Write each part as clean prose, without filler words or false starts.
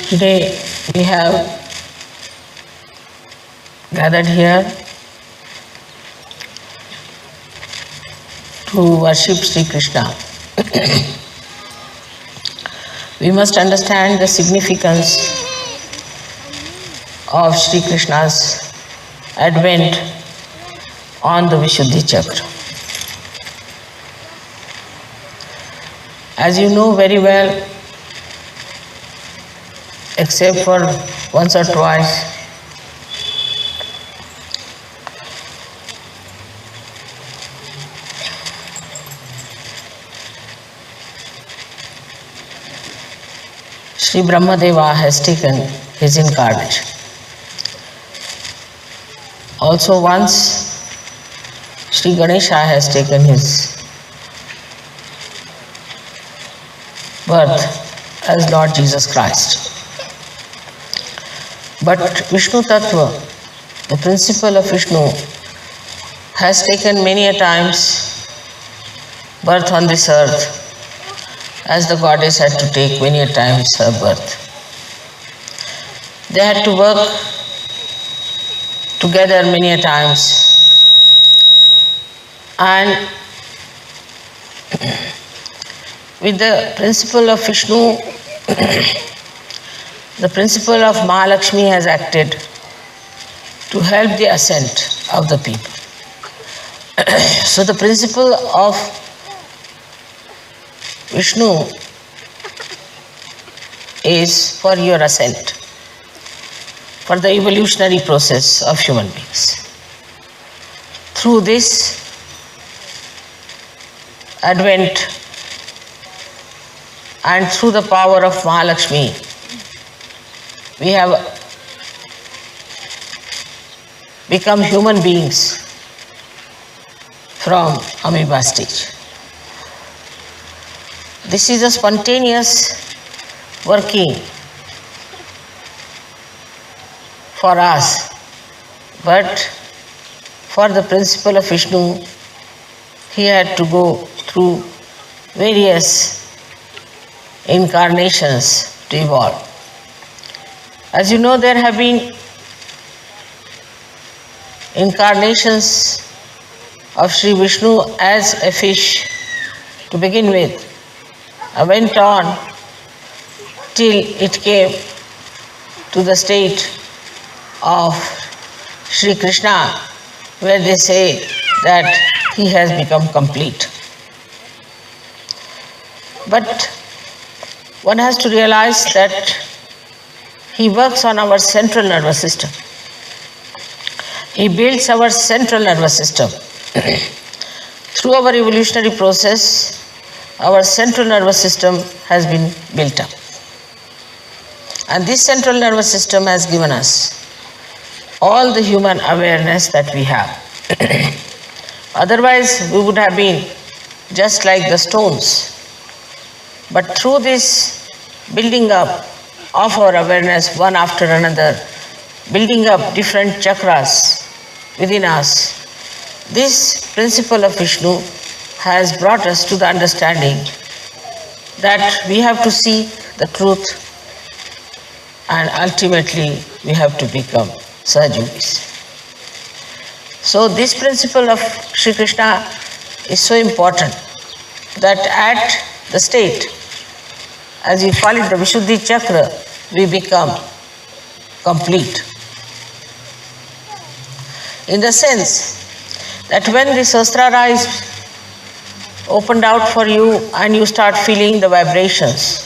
Today we have gathered here to worship Sri Krishna. We must understand the significance of Sri Krishna's advent on the Vishuddhi Chakra. As you know very well, except for once or twice, Sri Brahmadeva has taken his incarnation. Also once Sri Ganesha has taken his birth as Lord Jesus Christ. But Vishnu Tattva, the principle of Vishnu, has taken many a times birth on this earth, as the goddess had to take many a times her birth. They had to work together many a times, and with the principle of Vishnu, the principle of Mahalakshmi has acted to help the ascent of the people. So the principle of Vishnu is for your ascent, for the evolutionary process of human beings. Through this advent and through the power of Mahalakshmi, we have become human beings from amoeba stage. This is a spontaneous working for us, but for the principle of Vishnu, he had to go through various incarnations to evolve. As you know, there have been incarnations of Sri Vishnu as a fish to begin with. I went on till it came to the state of Sri Krishna, where they say that he has become complete. But one has to realize that he works on our central nervous system. He builds our central nervous system. Through our evolutionary process, our central nervous system has been built up. And this central nervous system has given us all the human awareness that we have. Otherwise, we would have been just like the stones. But through this building up of our awareness one after another, building up different chakras within us, this principle of Vishnu has brought us to the understanding that we have to seek the truth and ultimately we have to become SahajaYogis. So this principle of Sri Krishna is so important that at the state, as we call it the Vishuddhi Chakra, we become complete. In the sense that when the Sahasrara is opened out for you and you start feeling the vibrations,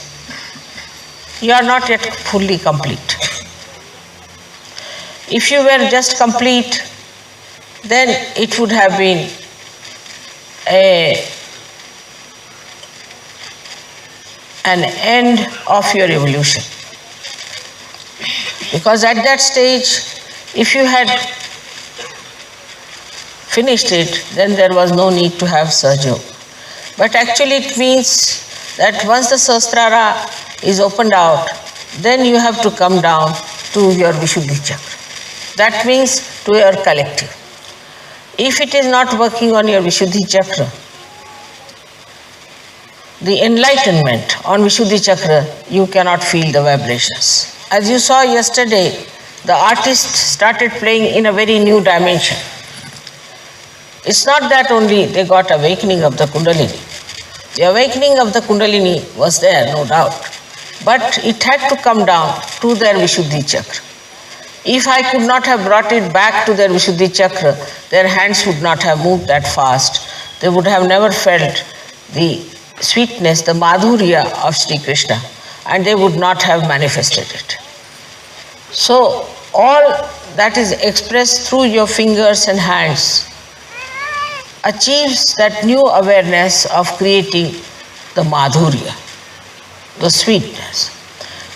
you are not yet fully complete. If you were just complete, then it would have been an end of your evolution. Because at that stage, if you had finished it, then there was no need to have SahajaYoga. But actually it means that once the Sahasrara is opened out, then you have to come down to your Vishuddhi Chakra. That means to your collective. If it is not working on your Vishuddhi Chakra, the enlightenment on Vishuddhi Chakra, you cannot feel the vibrations. As you saw yesterday, the artist started playing in a very new dimension. It's not that only they got awakening of the Kundalini. The awakening of the Kundalini was there, no doubt. But it had to come down to their Vishuddhi Chakra. If I could not have brought it back to their Vishuddhi Chakra, their hands would not have moved that fast. They would have never felt the sweetness, the madhurya of Sri Krishna, and they would not have manifested it. So, all that is expressed through your fingers and hands achieves that new awareness of creating the madhurya, the sweetness.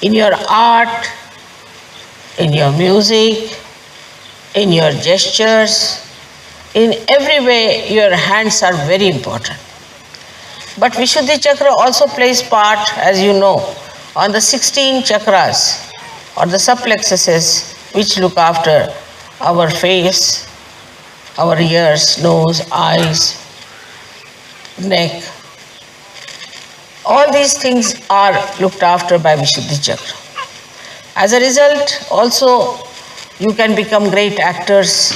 In your art, in your music, in your gestures, in every way your hands are very important. But Vishuddhi Chakra also plays part, as you know, on the 16 chakras or the subplexuses which look after our face, our ears, nose, eyes, neck. All these things are looked after by Vishuddhi Chakra. As a result, also, you can become great actors.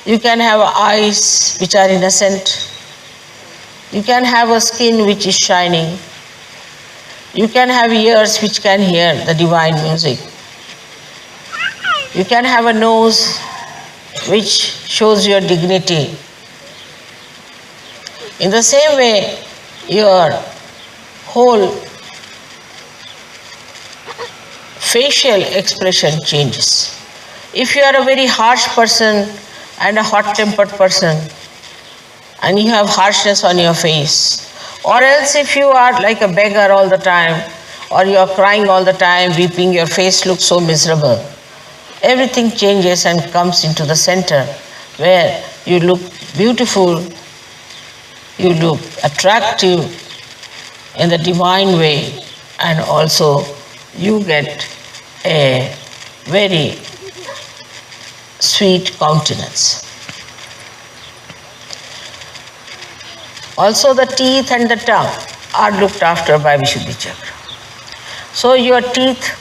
You can have eyes which are innocent. You can have a skin which is shining. You can have ears which can hear the divine music. You can have a nose which shows your dignity. In the same way, your whole facial expression changes. If you are a very harsh person and a hot-tempered person, and you have harshness on your face, or else if you are like a beggar all the time, or you are crying all the time, weeping, your face looks so miserable, everything changes and comes into the center where you look beautiful, you look attractive in the divine way, and also you get a very sweet countenance. Also the teeth and the tongue are looked after by Vishuddhi Chakra. So your teeth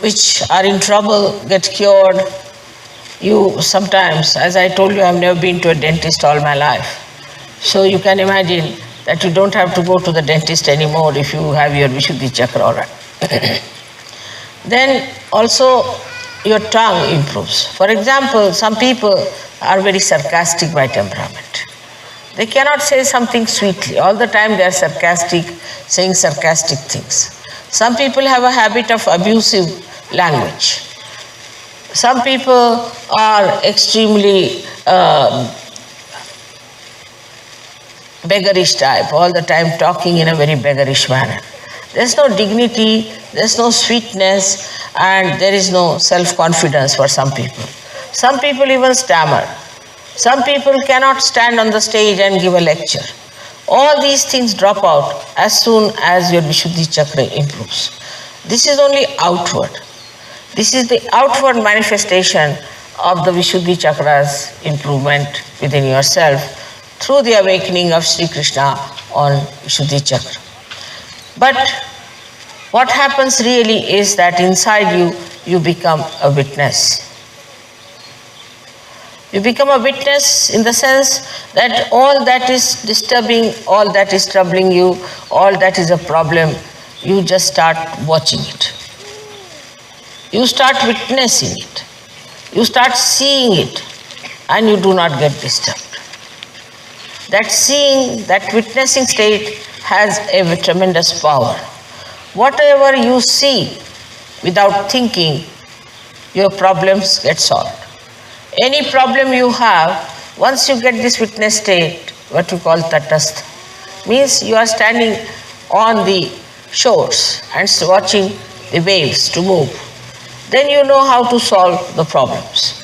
which are in trouble get cured. You sometimes, as I told you, I've never been to a dentist all my life. So you can imagine that you don't have to go to the dentist anymore if you have your Vishuddhi Chakra all right. Then also your tongue improves. For example, some people are very sarcastic by temperament. They cannot say something sweetly. All the time they are sarcastic, saying sarcastic things. Some people have a habit of abusive language. Some people are extremely beggarish type, all the time talking in a very beggarish manner. There's no dignity, there's no sweetness, and there is no self-confidence for some people. Some people even stammer. Some people cannot stand on the stage and give a lecture. All these things drop out as soon as your Vishuddhi Chakra improves. This is only outward. This is the outward manifestation of the Vishuddhi Chakra's improvement within yourself through the awakening of Sri Krishna on Vishuddhi Chakra. But what happens really is that inside you, you become a witness. You become a witness in the sense that all that is disturbing, all that is troubling you, all that is a problem, you just start watching it. You start witnessing it. You start seeing it, and you do not get disturbed. That seeing, that witnessing state has a tremendous power. Whatever you see without thinking, your problems get solved. Any problem you have, once you get this witness state, what you call tatastha, means you are standing on the shores and watching the waves to move. Then you know how to solve the problems.